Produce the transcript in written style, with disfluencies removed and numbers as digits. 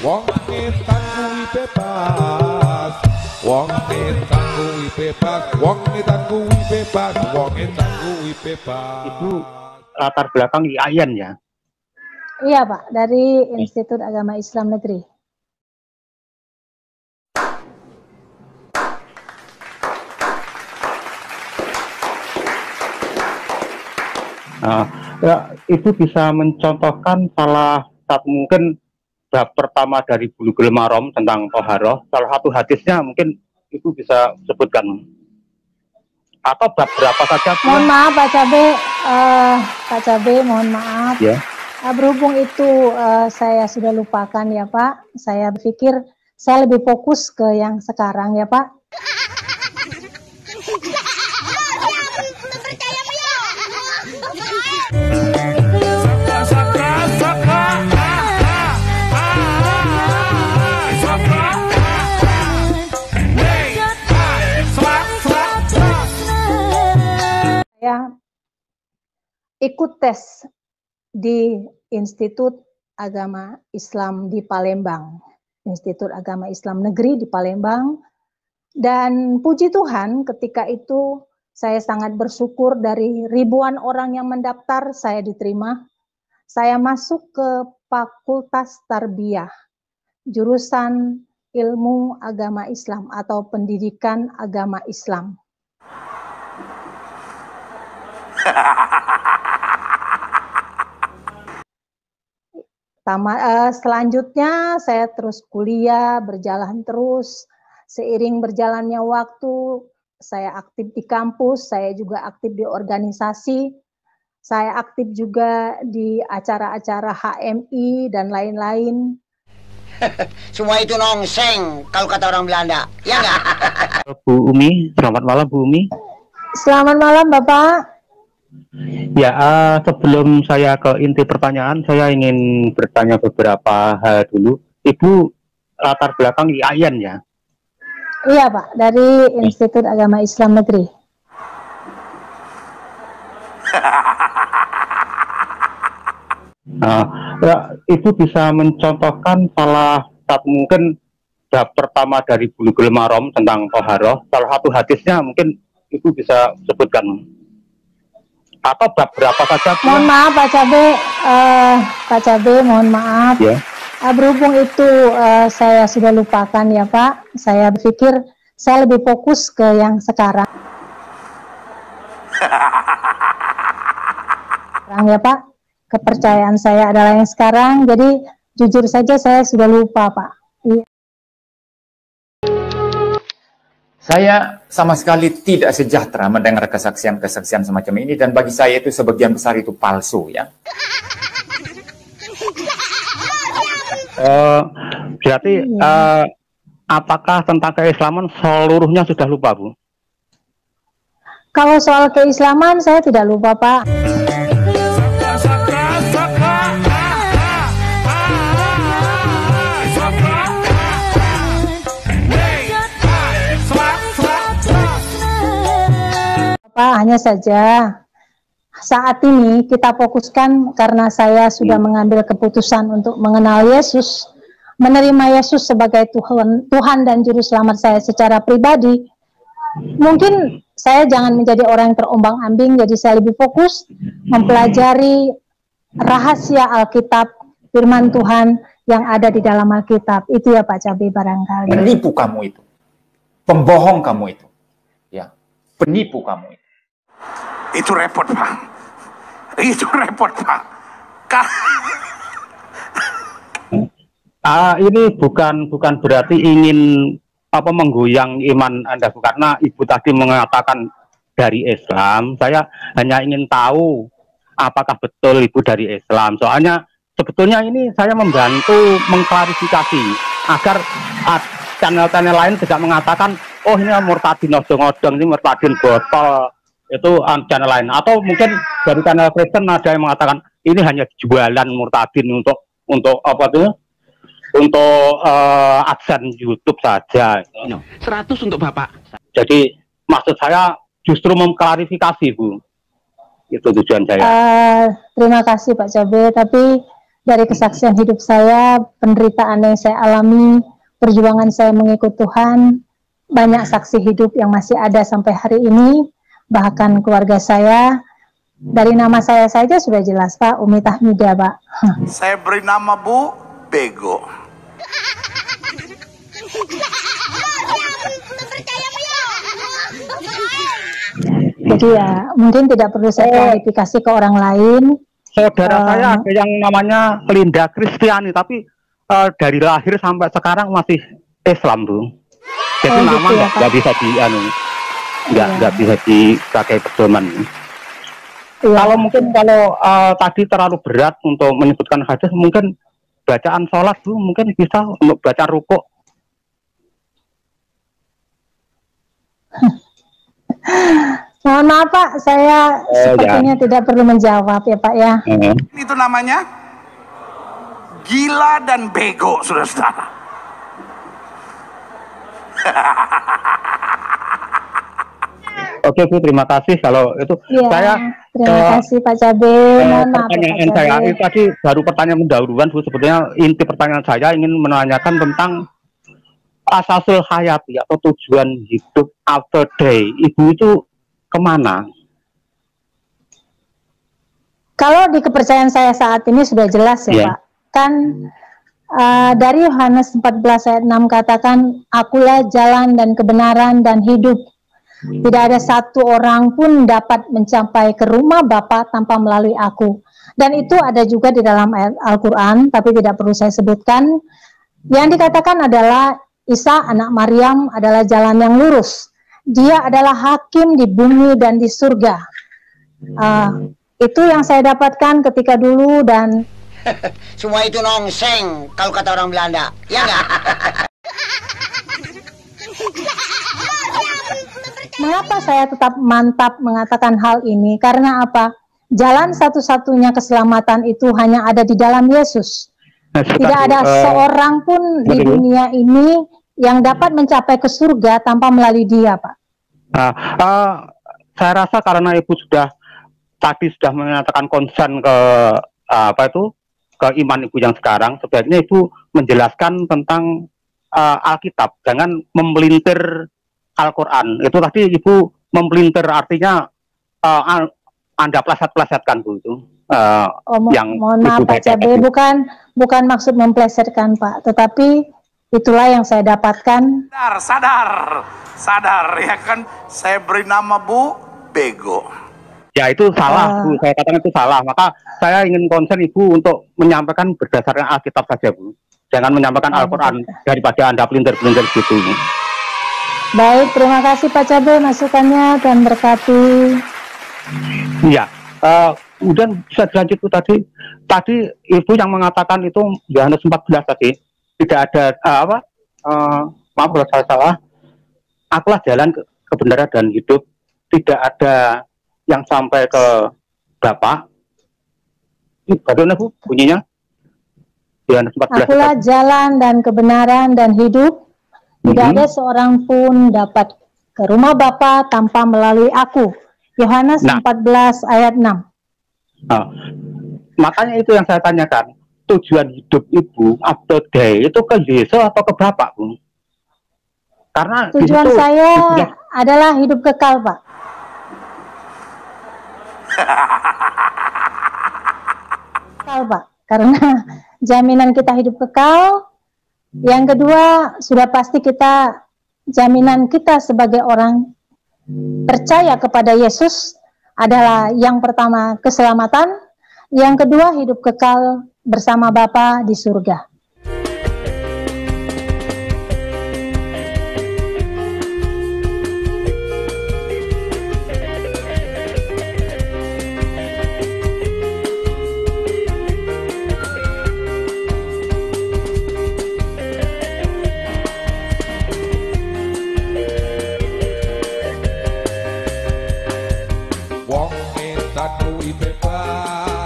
Wong edan kuwi bebas. Wong edan kuwi bebas. Wong edan kuwi bebas. Wong edan kuwi bebas. Ibu latar belakang IAIN ya? Iya Pak, dari Institut Agama Islam Negeri. Ya, Ibu bisa mencontohkan salah satu mungkin bab pertama dari Bulughul Maram tentang Toharoh, salah satu hadisnya mungkin Ibu bisa sebutkan, atau bab berapa saja? Mohon maaf Pak Cabe, mohon maaf. Ya. Berhubung itu saya sudah lupakan ya Pak, saya berpikir saya lebih fokus ke yang sekarang ya Pak. Saya ikut tes di Institut Agama Islam di Palembang, Institut Agama Islam Negeri di Palembang, dan puji Tuhan ketika itu saya sangat bersyukur dari ribuan orang yang mendaftar, saya diterima. Saya masuk ke Fakultas Tarbiyah, jurusan Ilmu Agama Islam atau Pendidikan Agama Islam. Selanjutnya saya terus kuliah, berjalan terus. Seiring berjalannya waktu, saya aktif di kampus, saya juga aktif di organisasi, saya aktif juga di acara-acara HMI dan lain-lain. Semua itu nongseng kalau kata orang Belanda, ya nggak? Bu Umi, selamat malam Bu Umi. Selamat malam Bapak. Ya, sebelum saya ke inti pertanyaan, saya ingin bertanya beberapa hal dulu. Ibu latar belakang IAIN ya? Iya Pak, dari Institut Agama Islam Negeri. Ya, Ibu bisa mencontohkan salah satu mungkin bab pertama dari Bulughul Maram tentang Toharoh, salah satu hadisnya mungkin Ibu bisa sebutkan, atau bab berapa saja? Mohon maaf Pak Cabe, mohon maaf. Ya. Berhubung itu saya sudah lupakan ya Pak, saya berpikir saya lebih fokus ke yang sekarang. Ya Pak, kepercayaan saya adalah yang sekarang, jadi jujur saja saya sudah lupa Pak. Iya. Saya sama sekali tidak sejahtera mendengar kesaksian-kesaksian semacam ini, dan bagi saya itu sebagian besar itu palsu ya. Berarti apakah tentang keislaman seluruhnya sudah lupa Bu? Kalau soal keislaman saya tidak lupa Pak. Hanya saja saat ini kita fokuskan karena saya sudah mengambil keputusan untuk mengenal Yesus, menerima Yesus sebagai Tuhan dan Juru Selamat saya secara pribadi. Mungkin saya jangan menjadi orang yang terombang-ambing, jadi saya lebih fokus mempelajari rahasia Alkitab, firman Tuhan yang ada di dalam Alkitab. Itu ya Pak Cabe barangkali. Penipu kamu itu, pembohong kamu itu, ya, penipu kamu itu. Itu repot Pak, itu repot Pak. Ini bukan berarti ingin menggoyang iman Anda, karena Ibu tadi mengatakan dari Islam. Saya hanya ingin tahu apakah betul Ibu dari Islam. Soalnya sebetulnya ini saya membantu mengklarifikasi agar channel-channel lain tidak mengatakan, oh ini murtadin odong-odong, ini murtadin botol. Itu channel lain, atau mungkin dari channel Kristen ada yang mengatakan ini hanya jualan murtadin untuk apa tuh, untuk adsense YouTube saja. 100 untuk Bapak. Jadi maksud saya justru mengklarifikasi Bu, itu tujuan saya. Terima kasih Pak Cabe, tapi dari kesaksian hidup saya, penderitaan yang saya alami, perjuangan saya mengikut Tuhan, banyak saksi hidup yang masih ada sampai hari ini, bahkan keluarga saya. Dari nama saya saja sudah jelas, Pak, Umi Tahmida, Pak. Saya beri nama Bu Bego. Jadi ya, mungkin tidak perlu saya klarifikasi ke orang lain. Saudara saya ada yang namanya Linda Kristiani, tapi dari lahir sampai sekarang masih Islam, Bu. Jadi nama gitu ya, nggak bisa nggak bisa dipakai pedoman. Iya. Kalau tadi terlalu berat untuk menyebutkan hadis, mungkin bacaan sholat, Bu, mungkin bisa untuk baca rukuk. Mohon maaf, Pak, saya sepertinya tidak perlu menjawab ya, Pak, ya. Itu namanya gila dan bego, saudara-saudara. Oke, Bu, terima kasih. Kalau itu Ya, terima kasih Pak Cabe. Pertanyaan saya itu tadi baru pertanyaan pendahuluan, Bu. Sebetulnya inti pertanyaan saya ingin menanyakan tentang asasul hayati atau tujuan hidup after day. Ibu itu kemana? Kalau di kepercayaan saya saat ini sudah jelas ya, Pak. Kan dari Yohanes 14 ayat 6 katakan, akulah jalan dan kebenaran dan hidup. Tidak ada satu orang pun dapat mencapai ke rumah Bapa tanpa melalui aku. Dan itu ada juga di dalam ayat Al-Quran, tapi tidak perlu saya sebutkan. Yang dikatakan adalah Isa anak Maryam adalah jalan yang lurus. Dia adalah hakim di bumi dan di surga. Itu yang saya dapatkan ketika dulu dan Semua itu nongseng kalau kata orang Belanda, ya nggak? Mengapa saya tetap mantap mengatakan hal ini? Karena apa? Jalan satu-satunya keselamatan itu hanya ada di dalam Yesus. Tidak ada seorang pun di dunia ini yang dapat mencapai ke surga tanpa melalui Dia, Pak. Saya rasa karena Ibu tadi sudah menyatakan concern ke ke iman Ibu yang sekarang, sebaiknya Ibu menjelaskan tentang Alkitab, jangan memelintir Al-Quran. Itu tadi Ibu memelintir, artinya Anda pleset-plesetkan, Bu, itu. Yang mohon maaf Pak Cabe, bukan maksud memplesetkan, Pak, tetapi itulah yang saya dapatkan. Sadar ya kan, saya beri nama Bu Bego. Ya itu salah, Bu. Saya katakan itu salah. Maka saya ingin konsen Ibu untuk menyampaikan berdasarkan Alkitab saja, Bu. Jangan menyampaikan Al-Quran daripada Anda pelintir-pelintir gitu. Baik, terima kasih Pak Cabe masukannya dan berkati. Iya. Kemudian bisa dilanjut, Bu, tadi Ibu yang mengatakan itu Yohanes 14 tadi tidak ada maaf kalau saya salah, akulah jalan kebenaran dan hidup, tidak ada yang sampai ke Bapa. Ini bagaimana, Bu, bunyinya? Yohanes 14. Akulah jalan dan kebenaran dan hidup, tidak ada seorang pun dapat ke rumah Bapa tanpa melalui aku. Yohanes 14 ayat 6. Makanya itu yang saya tanyakan, tujuan hidup Ibu after day itu ke Yesus atau ke Bapak, Bu? Karena tujuan saya adalah hidup kekal, Pak. Kekal, Pak. Karena jaminan kita hidup kekal. Yang kedua, sudah pasti jaminan kita sebagai orang percaya kepada Yesus adalah yang pertama keselamatan, yang kedua hidup kekal bersama Bapa di surga. Wong edan kuwi bebas,